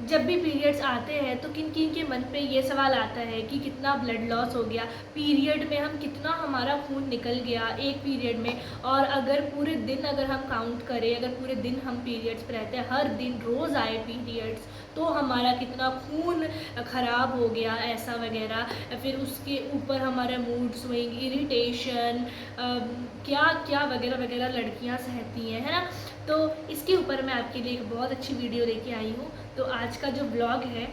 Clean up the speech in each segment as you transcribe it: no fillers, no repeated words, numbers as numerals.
जब भी पीरियड्स आते हैं तो किन किन के मन पे ये सवाल आता है कि कितना ब्लड लॉस हो गया, पीरियड में हम कितना हमारा खून निकल गया एक पीरियड में। और अगर पूरे दिन अगर हम काउंट करें, अगर पूरे दिन हम पीरियड्स पे रहते हैं, हर दिन रोज़ आए पीरियड्स, तो हमारा कितना खून ख़राब हो गया ऐसा वगैरह। फिर उसके ऊपर हमारा मूड स्विंग, इरिटेशन, क्या क्या वगैरह वगैरह लड़कियां सहती हैं, है ना। तो इसके ऊपर मैं आपके लिए एक बहुत अच्छी वीडियो लेके आई हूँ। तो आज का जो ब्लॉग है,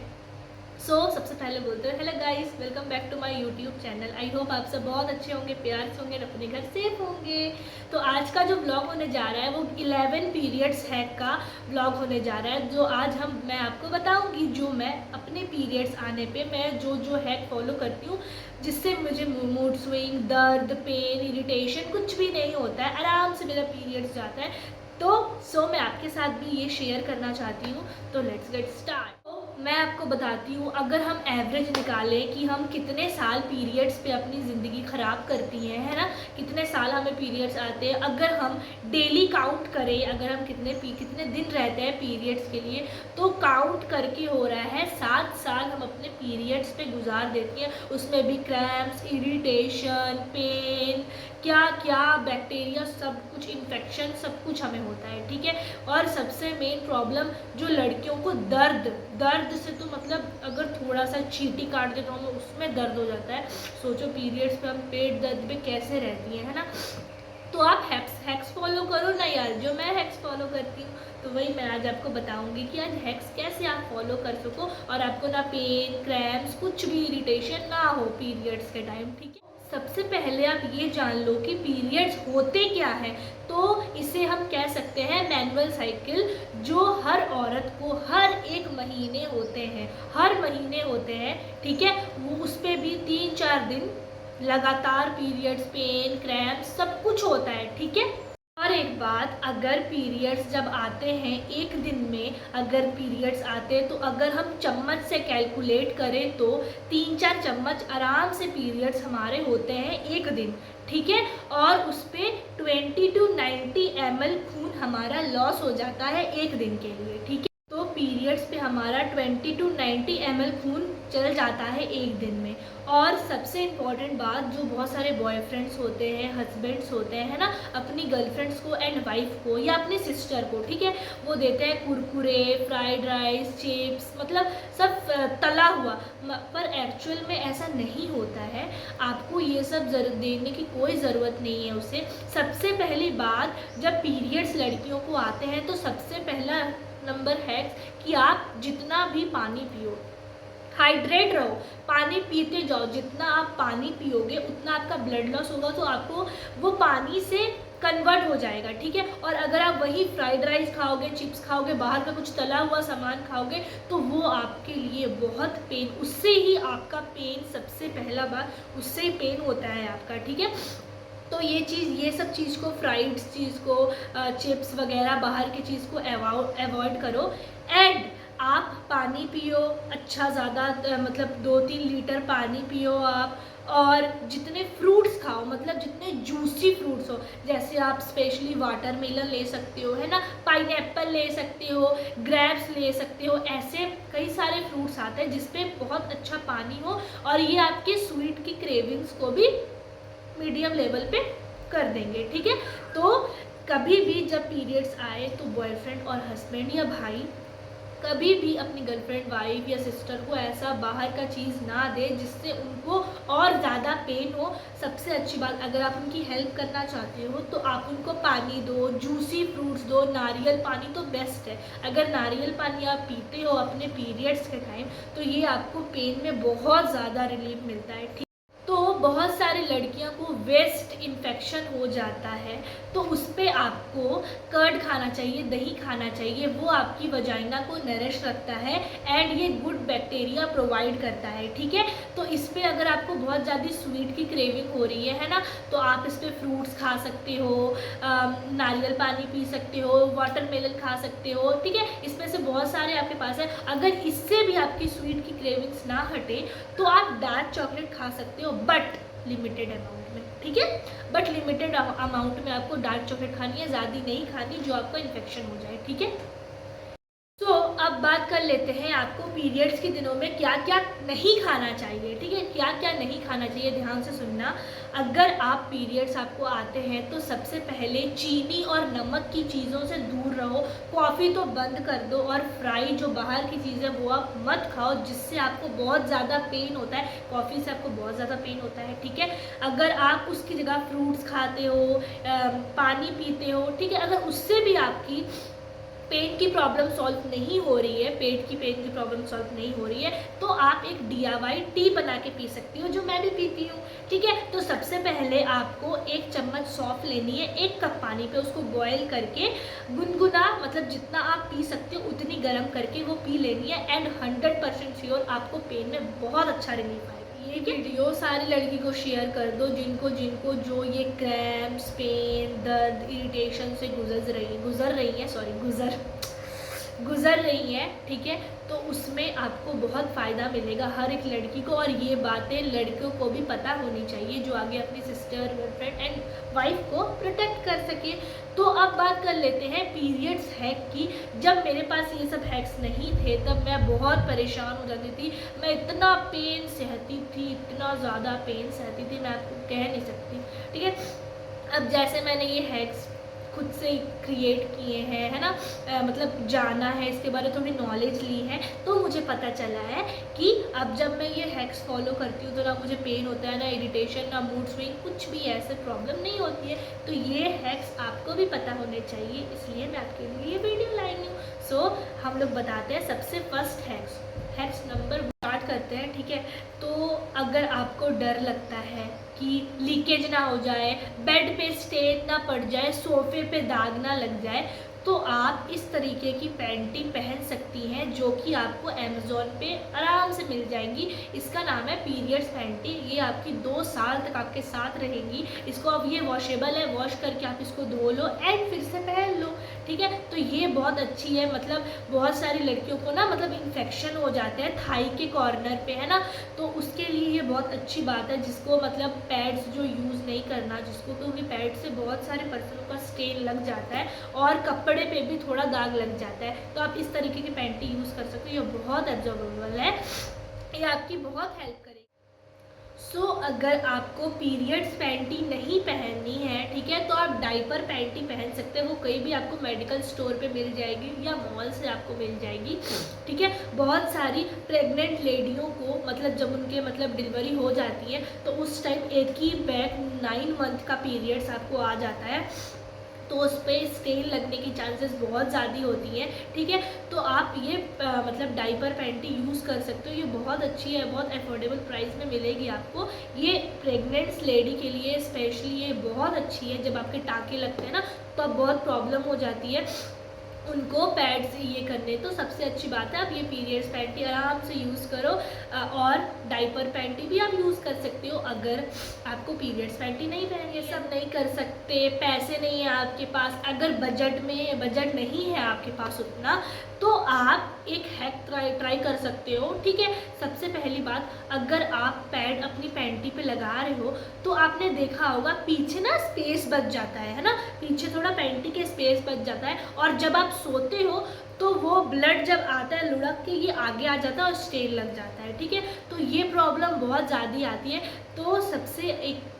सबसे पहले बोलते हैं hello guys, welcome back to my YouTube channel. I hope आप सब बहुत अच्छे होंगे, प्यार से होंगे, अपने घर सेफ होंगे। तो आज का जो ब्लॉग होने जा रहा है वो 11 पीरियड्स हैक का ब्लॉग होने जा रहा है, जो आज मैं आपको बताऊंगी, जो मैं अपने पीरियड्स आने पे मैं जो जो हैक फॉलो करती हूँ, जिससे मुझे मूड स्विंग, दर्द, पेन, इरिटेशन कुछ भी नहीं होता है, आराम से मेरा पीरियड्स जाता है। तो मैं आपके साथ भी ये शेयर करना चाहती हूँ। तो लेट्स गेट स्टार्ट। मैं आपको बताती हूँ, अगर हम एवरेज निकालें कि हम कितने साल पीरियड्स पे अपनी ज़िंदगी ख़राब करती हैं, है ना, कितने साल हमें पीरियड्स आते हैं, अगर हम डेली काउंट करें, अगर हम कितने दिन रहते हैं पीरियड्स के लिए, तो काउंट करके हो रहा है 7 साल हम अपने पीरियड्स पे गुजार देती हैं। उसमें भी क्रैम्प्स, इरिटेशन, पेन, क्या क्या बैक्टीरिया, सब कुछ, इन्फेक्शन, सब कुछ हमें होता है, ठीक है। और सबसे मेन प्रॉब्लम जो लड़कियों को दर्द से, तो मतलब अगर थोड़ा सा चींटी काट दे तो हमें उसमें दर्द हो जाता है। सोचो पीरियड्स पे हम पेट दर्द पे कैसे रहती हैं, है ना। तो आप हैक्स फॉलो करो ना यार, जो मैं हैक्स फॉलो करती हूँ, तो वही मैं आज आपको बताऊंगी कि आज हैक्स कैसे आप फॉलो कर सको और आपको ना पेन, क्रैम्प्स, कुछ भी इरिटेशन ना हो पीरियड्स के टाइम, ठीक है। सबसे पहले आप ये जान लो कि पीरियड्स होते क्या है। तो इसे हम कह सकते हैं मैनुअल साइकिल, जो हर औरत को हर एक महीने होते हैं, हर महीने होते हैं, ठीक है। वो उस पर भी 3-4 दिन लगातार पीरियड्स, पेन, क्रैम्प, सब कुछ होता है, ठीक है। और एक बात, अगर पीरियड्स जब आते हैं एक दिन में, अगर पीरियड्स आते हैं तो अगर हम चम्मच से कैलकुलेट करें तो 3-4 चम्मच आराम से पीरियड्स हमारे होते हैं एक दिन, ठीक है। और उस पर 20 to 90 ml खून हमारा लॉस हो जाता है एक दिन के लिए, ठीक है। तो पीरियड्स पे हमारा 20 to 90 ml खून चल जाता है एक दिन में। और सबसे इम्पॉर्टेंट बात, जो बहुत सारे बॉयफ्रेंड्स होते हैं, हस्बैंड्स होते हैं, है ना, अपनी गर्लफ्रेंड्स को एंड वाइफ को या अपनी सिस्टर को, ठीक है, वो देते हैं कुरकुरे, फ्राइड राइस, चिप्स, मतलब सब तला हुआ। पर एक्चुअल में ऐसा नहीं होता है, आपको ये सब देने की कोई ज़रूरत नहीं है उसे। सबसे पहली बात, जब पीरियड्स लड़कियों को आते हैं तो सबसे पहला नंबर है कि आप जितना भी पानी पियो, हाइड्रेट रहो, पानी पीते जाओ। जितना आप पानी पियोगे उतना आपका ब्लड लॉस होगा, तो आपको वो पानी से कन्वर्ट हो जाएगा, ठीक है। और अगर आप वही फ्राइड राइस खाओगे, चिप्स खाओगे, बाहर का कुछ तला हुआ सामान खाओगे, तो वो आपके लिए बहुत पेन, उससे ही आपका पेन, सबसे पहला बात उससे ही पेन होता है आपका, ठीक है। तो ये सब चीज़ को, फ्राइड चीज़ को, चिप्स वगैरह बाहर की चीज़ को अवॉइड करो। एंड आप पानी पियो अच्छा ज़्यादा, मतलब 2-3 लीटर पानी पियो आप। और जितने फ्रूट्स खाओ, मतलब जितने जूसी फ्रूट्स हो, जैसे आप स्पेशली वाटरमेलन ले सकते हो, है ना, पाइनएप्पल ले सकते हो, ग्रेप्स ले सकते हो, ऐसे कई सारे फ्रूट्स आते हैं जिसपे बहुत अच्छा पानी हो, और ये आपके स्वीट की क्रेविंग्स को भी मीडियम लेवल पे कर देंगे, ठीक है। तो कभी भी जब पीरियड्स आए तो बॉयफ्रेंड और हस्बैंड या भाई कभी भी अपनी गर्लफ्रेंड, वाइफ या सिस्टर को ऐसा बाहर का चीज़ ना दे जिससे उनको और ज़्यादा पेन हो। सबसे अच्छी बात, अगर आप उनकी हेल्प करना चाहते हो तो आप उनको पानी दो, जूसी फ्रूट्स दो, नारियल पानी तो बेस्ट है। अगर नारियल पानी आप पीते हो अपने पीरियड्स के टाइम, तो ये आपको पेन में बहुत ज़्यादा रिलीफ मिलता है, ठीक। तो बहुत सारी लड़कियों को वेस्ट इन्फेक्शन हो जाता है, तो उस पर आपको कर्ड खाना चाहिए, दही खाना चाहिए, वो आपकी वजाइना को नरिश रखता है एंड ये गुड बैक्टीरिया प्रोवाइड करता है, ठीक है। तो इस पर अगर आपको बहुत ज़्यादा स्वीट की क्रेविंग हो रही है ना, तो आप इस पर फ्रूट्स खा सकते हो, नारियल पानी पी सकते हो, वाटरमेलन खा सकते हो, ठीक है। इसमें से बहुत सारे आपके पास है। अगर इससे भी आपकी स्वीट की क्रेविंग्स ना हटे तो आप डार्क चॉकलेट खा सकते हो, बट लिमिटेड अमाउंट में, ठीक है। बट लिमिटेड अमाउंट में आपको डार्क चॉकलेट खानी है, ज़्यादा नहीं खानी जो आपका इन्फेक्शन हो जाए, ठीक है। तो अब बात कर लेते हैं आपको पीरियड्स के दिनों में क्या क्या नहीं खाना चाहिए, ठीक है। क्या क्या नहीं खाना चाहिए, ध्यान से सुनना। अगर आप पीरियड्स आपको आते हैं तो सबसे पहले चीनी और नमक की चीज़ों से दूर रहो। कॉफ़ी तो बंद कर दो, और फ्राई जो बाहर की चीज़ है वो आप मत खाओ, जिससे आपको बहुत ज़्यादा पेन होता है। कॉफ़ी से आपको बहुत ज़्यादा पेन होता है, ठीक है। अगर आप उसकी जगह फ्रूट्स खाते हो, पानी पीते हो, ठीक है, अगर उससे भी आपकी पेट की प्रॉब्लम सॉल्व नहीं हो रही है, पेट की पेन की प्रॉब्लम सॉल्व नहीं हो रही है, तो आप एक DIY टी बना के पी सकती हो, जो मैं भी पीती हूँ, ठीक है। तो सबसे पहले आपको 1 चम्मच सौंफ लेनी है, 1 कप पानी पे उसको बॉयल करके गुनगुना, मतलब जितना आप पी सकते हो उतनी गर्म करके वो पी लेनी है। एंड 100% श्योर आपको पेन में बहुत अच्छा रिलीफ आएगा। ये वीडियो सारी लड़की को शेयर कर दो जिनको जिनको जो ये क्रैम्प्स, पेन, दर्द, इरिटेशन से गुजर रही है, ठीक है। तो उसमें आपको बहुत फ़ायदा मिलेगा हर एक लड़की को, और ये बातें लड़कियों को भी पता होनी चाहिए जो आगे अपनी सिस्टर, गर्लफ्रेंड एंड वाइफ को प्रोटेक्ट कर सके। तो अब बात कर लेते हैं पीरियड्स हैक की। जब मेरे पास ये सब हैक्स नहीं थे तब मैं बहुत परेशान हो जाती थी। मैं इतना पेन सहती थी, इतना ज़्यादा पेन सहती थी, मैं आपको कह नहीं सकती, ठीक है। अब जैसे मैंने ये हैक्स खुद से क्रिएट किए हैं, है ना, मतलब जाना है इसके बारे में, थोड़ी नॉलेज ली है, तो मुझे पता चला है कि अब जब मैं ये हैक्स फॉलो करती हूँ तो ना मुझे पेन होता है, ना इरिटेशन, ना मूड स्विंग, कुछ भी ऐसे प्रॉब्लम नहीं होती है। तो ये हैक्स आपको भी पता होने चाहिए, इसलिए मैं आपके लिए ये वीडियो लाई हूँ। सो हम लोग बताते हैं सबसे फर्स्ट हैक्स नंबर स्टार्ट करते हैं, ठीक है। तो अगर आपको डर लगता है कि लीकेज ना हो जाए, बेड पे स्टेन ना पड़ जाए, सोफे पे दाग ना लग जाए, तो आप इस तरीके की पैंटी पहन सकती हैं, जो कि आपको अमेज़ॉन पे आराम से मिल जाएंगी। इसका नाम है पीरियड्स पैंटी। ये आपकी 2 साल तक आपके साथ रहेंगी। इसको अब ये वॉशेबल है, वॉश करके आप इसको धो लो एंड फिर से पहन लो, ठीक है। तो ये बहुत अच्छी है, मतलब बहुत सारी लड़कियों को ना मतलब इन्फेक्शन हो जाते हैं थाई के कॉर्नर पे, है ना, तो उसके लिए ये बहुत अच्छी बात है। जिसको मतलब पैड्स जो यूज़ नहीं करना, जिसको, क्योंकि पैड से बहुत सारे पर्सनों का स्टेन लग जाता है और कपड़े पे भी थोड़ा दाग लग जाता है, तो आप इस तरीके की पैंटी यूज़ कर सकते हो। ये बहुत एब्जॉर्बेबल है, ये आपकी बहुत हेल्प करेगी। सो अगर आपको पीरियड्स पैंटी नहीं पहननी है, ठीक है, तो आप डाइपर पैंटी पहन सकते हैं। वो कहीं भी आपको मेडिकल स्टोर पे मिल जाएगी या मॉल से आपको मिल जाएगी, ठीक है। बहुत सारी प्रेग्नेंट लेडियों को मतलब जब उनके मतलब डिलीवरी हो जाती है तो उस टाइम एक ही बैग 9 मंथ का पीरियड्स आपको आ जाता है, तो उस पर स्टेन लगने की चांसेस बहुत ज़्यादा होती हैं, ठीक है। तो आप ये मतलब डाइपर पैंटी यूज़ कर सकते हो। ये बहुत अच्छी है, बहुत अफोर्डेबल प्राइस में मिलेगी आपको। ये प्रेग्नेंट्स लेडी के लिए स्पेशली ये बहुत अच्छी है। जब आपके टाँके लगते हैं ना तो अब बहुत प्रॉब्लम हो जाती है उनको पैड से ये करने, तो सबसे अच्छी बात है आप ये पीरियड्स पैंटी आराम से यूज़ करो। और डाइपर पैंटी भी आप यूज़ कर सकते हो अगर आपको पीरियड्स पैंटी नहीं पहननी है। सब नहीं कर सकते, पैसे नहीं है आपके पास, अगर बजट नहीं है आपके पास उतना, तो आप एक हैक ट्राई कर सकते हो, ठीक है। सबसे पहली बात, अगर आप पैड अपनी पैंटी पे लगा रहे हो तो आपने देखा होगा पीछे ना स्पेस बच जाता है ना, पीछे थोड़ा पैंटी के स्पेस बच जाता है, और जब आप सोते हो तो वो ब्लड जब आता है लुढ़क के ये आगे आ जाता है और स्टेन लग जाता है, ठीक है। तो ये प्रॉब्लम बहुत ज़्यादा आती है। तो सबसे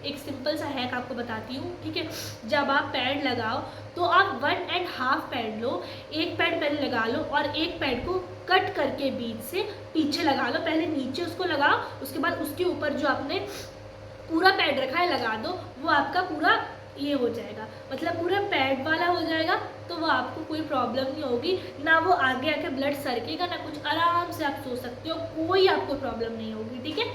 एक सिंपल सा हैक आपको बताती हूँ, ठीक है। जब आप पैड लगाओ तो आप 1.5 पैड लो, एक पैड पहले लगा लो और एक पैड को कट करके बीच से पीछे लगा लो। पहले नीचे उसको लगाओ, उसके बाद उसके ऊपर जो आपने पूरा पैड रखा है लगा दो, वो आपका पूरा ये हो जाएगा, मतलब पूरा पैड वाला हो जाएगा। तो वो आपको कोई प्रॉब्लम नहीं होगी, ना वो आगे आके ब्लड सरकेगा ना कुछ, आराम से आप सो सकते हो, कोई आपको प्रॉब्लम नहीं होगी, ठीक है।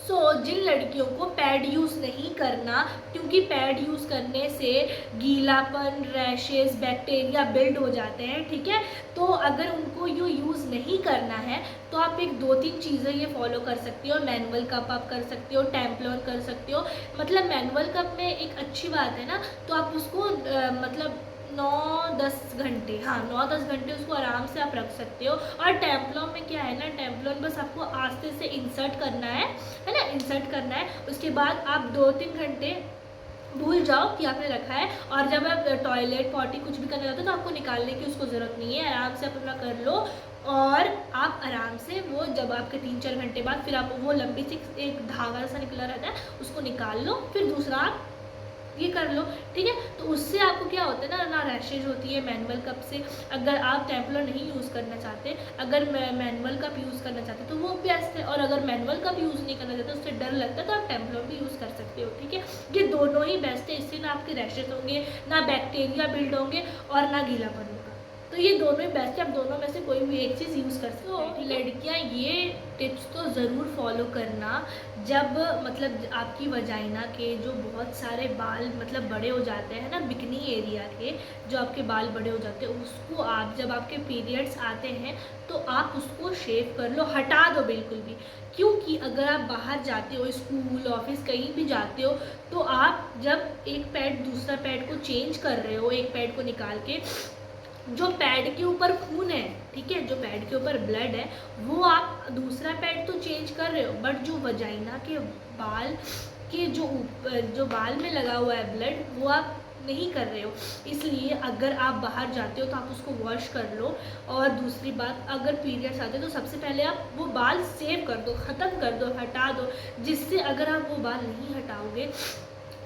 सो जिन लड़कियों को पैड यूज़ नहीं करना, क्योंकि पैड यूज़ करने से गीलापन, रैशेस, बैक्टीरिया बिल्ड हो जाते हैं, ठीक है। तो अगर उनको ये यूज़ नहीं करना है तो आप एक 2-3 चीज़ें ये फॉलो कर सकती हो। मैनुअल कप आप कर सकते हो, टेम्पलॉन कर सकते हो। मतलब मैनुअल कप में एक अच्छी बात है ना, तो आप उसको मतलब 9-10 घंटे, हाँ 9-10 घंटे उसको आराम से आप रख सकते हो। और टेम्पलॉन में क्या है ना, टेम्पलॉन बस आपको आस्ते से इंसर्ट करना है ना, इंसर्ट करना है। उसके बाद आप 2-3 घंटे भूल जाओ कि आपने रखा है। और जब आप टॉयलेट पॉटी कुछ भी करने जाते हो तो आपको निकालने की उसको ज़रूरत नहीं है, आराम से आप अपना कर लो। और आप आराम से वो जब आपके 3-4 घंटे बाद फिर आप वो लंबी सी एक धागा सा निकला रहता है उसको निकाल लो, फिर दूसरा आप ये कर लो, ठीक है। तो उससे आपको क्या होता है ना रैशेज होती है मैनुअल कप से। अगर आप टेम्पलर नहीं यूज़ करना चाहते, अगर मैनुअल कप यूज़ करना चाहते तो वो बेस्ट है। और अगर मैनुअल कप यूज़ नहीं करना चाहते, उससे डर लगता है, तो आप टेम्पलर भी यूज़ कर सकते हो, ठीक है। ये दोनों ही बेस्ट है, इससे ना आपके रैशेज होंगे, ना बैक्टीरिया बिल्ड होंगे और ना गीलापन होगा। तो ये दोनों ही बेस्ट है, आप दोनों में से कोई भी एक चीज़ यूज़ कर सकते हो। तो लड़कियाँ ये टिप्स तो ज़रूर फॉलो करना जब मतलब आपकी वजाइना के जो बहुत सारे बाल मतलब बड़े हो जाते हैं ना, बिकनी एरिया के जो आपके बाल बड़े हो जाते हैं, उसको आप जब आपके पीरियड्स आते हैं तो आप उसको शेव कर लो, हटा दो बिल्कुल भी। क्योंकि अगर आप बाहर जाते हो, स्कूल ऑफिस कहीं भी जाते हो, तो आप जब एक पैड दूसरा पैड को चेंज कर रहे हो, एक पैड को निकाल के, जो पैड के ऊपर खून है, ठीक है, जो पैड के ऊपर ब्लड है, वो आप दूसरा पैड तो चेंज कर रहे हो, बट जो वजाइना के बाल के जो बाल में लगा हुआ है ब्लड, वो आप नहीं कर रहे हो। इसलिए अगर आप बाहर जाते हो तो आप उसको वॉश कर लो। और दूसरी बात, अगर पीरियड्स आते हो तो सबसे पहले आप वो बाल सेव कर दो, ख़त्म कर दो, हटा दो। जिससे अगर आप वो बाल नहीं हटाओगे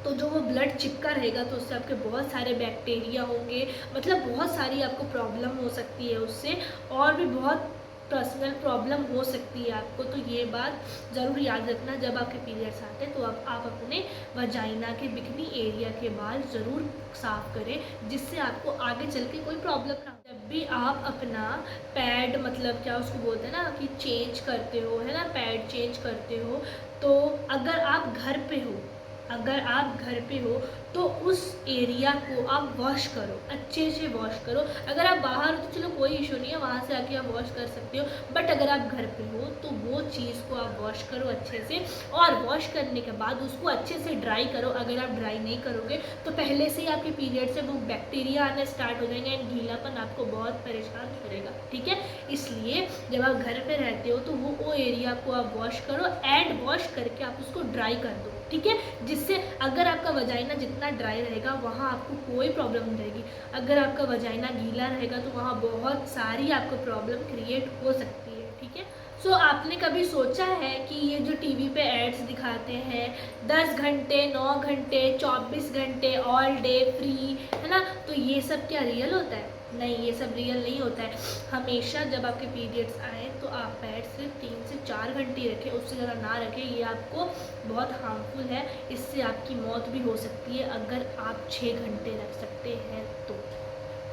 तो जो वो ब्लड चिपका रहेगा तो उससे आपके बहुत सारे बैक्टीरिया होंगे, मतलब बहुत सारी आपको प्रॉब्लम हो सकती है उससे, और भी बहुत पर्सनल प्रॉब्लम हो सकती है आपको। तो ये बात ज़रूर याद रखना, जब आपके पीरियड्स आते हैं तो आप अपने वजाइना के बिकनी एरिया के बाल ज़रूर साफ़ करें, जिससे आपको आगे चल के कोई प्रॉब्लम ना हो। जब भी आप अपना पैड मतलब क्या उसको बोलते हैं ना कि चेंज करते हो, है ना, पैड चेंज करते हो, तो अगर आप घर पे हो, अगर आप घर पे हो तो उस एरिया को आप वॉश करो, अच्छे से वॉश करो। अगर आप बाहर हो तो चलो कोई इशू नहीं है, वहाँ से आके आप वॉश कर सकते हो, बट अगर आप घर पे हो तो वो चीज़ को आप वॉश करो अच्छे से। और वॉश करने के बाद उसको अच्छे से ड्राई करो। अगर आप ड्राई नहीं करोगे तो पहले से ही आपके पीरियड से वो बैक्टीरिया आने स्टार्ट हो जाएंगे एंड गीलापन आपको बहुत परेशान करेगा, ठीक है। इसलिए जब आप घर पे रहते हो तो वो एरिया को आप वॉश करो एंड वॉश करके आप उसको ड्राई कर दो, ठीक है। जिससे अगर आपका वजाइना जितना ड्राई रहेगा वहाँ आपको कोई प्रॉब्लम नहीं रहेगी। अगर आपका वजाइना गीला रहेगा तो वहाँ बहुत सारी आपको प्रॉब्लम क्रिएट हो सकती है, ठीक है। सो आपने कभी सोचा है कि ये जो टीवी पे एड्स दिखाते हैं 10 घंटे, 9 घंटे, 24 घंटे, ऑल डे फ्री, है ना, तो ये सब क्या रियल होता है? नहीं, ये सब रियल नहीं होता है। हमेशा जब आपके पीरियड्स आए तो आप पैड सिर्फ 3 से 4 घंटे रखें, उससे ज़्यादा ना रखें। ये आपको बहुत हार्मफुल है, इससे आपकी मौत भी हो सकती है अगर आप 6 घंटे रख सकते हैं तो,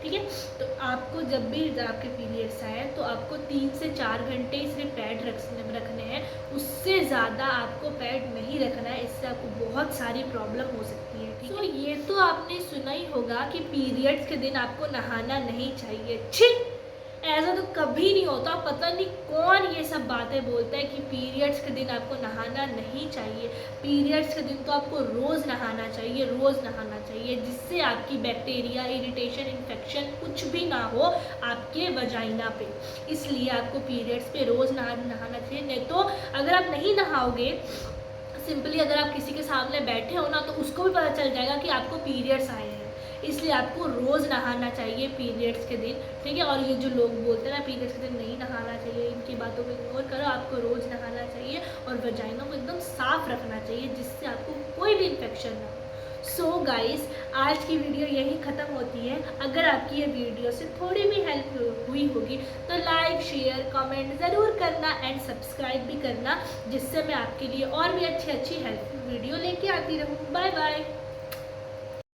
ठीक है। तो आपको जब भी आपके पीरियड्स आए तो आपको 3 से 4 घंटे सिर्फ पैड रखने हैं, उससे ज़्यादा आपको पैड नहीं रखना है, इससे आपको बहुत सारी प्रॉब्लम हो सकती है, ठीक है। तो ये तो आपने सुना ही होगा कि पीरियड्स के दिन आपको नहाना नहीं चाहिए। ठीक, ऐसा तो कभी नहीं होता। पता नहीं कौन ये सब बातें बोलता है कि पीरियड्स के दिन आपको नहाना नहीं चाहिए। पीरियड्स के दिन तो आपको रोज़ नहाना चाहिए, रोज़ नहाना चाहिए, जिससे आपकी बैक्टीरिया, इरिटेशन, इन्फेक्शन कुछ भी ना हो आपके वजाइना पे। इसलिए आपको पीरियड्स पे रोज़ नहाना चाहिए। नहीं तो अगर आप नहीं नहाओगे, सिंपली अगर आप किसी के सामने बैठे हो ना तो उसको भी पता चल जाएगा कि आपको पीरियड्स आए हैं। इसलिए आपको रोज़ नहाना चाहिए पीरियड्स के दिन, ठीक है। और ये जो लोग बोलते हैं ना पीरियड्स के दिन नहीं नहाना चाहिए, इनकी बातों को इग्नोर करो। आपको रोज़ नहाना चाहिए और वजाइना को एकदम साफ़ रखना चाहिए, जिससे आपको कोई भी इन्फेक्शन ना हो। सो गाइस, आज की वीडियो यही ख़त्म होती है। अगर आपकी ये वीडियो से थोड़ी भी हेल्प हुई होगी तो लाइक, शेयर, कमेंट ज़रूर करना एंड सब्सक्राइब भी करना, जिससे मैं आपके लिए और भी अच्छी हेल्पफुल वीडियो लेके आती रहूँ। Bye bye.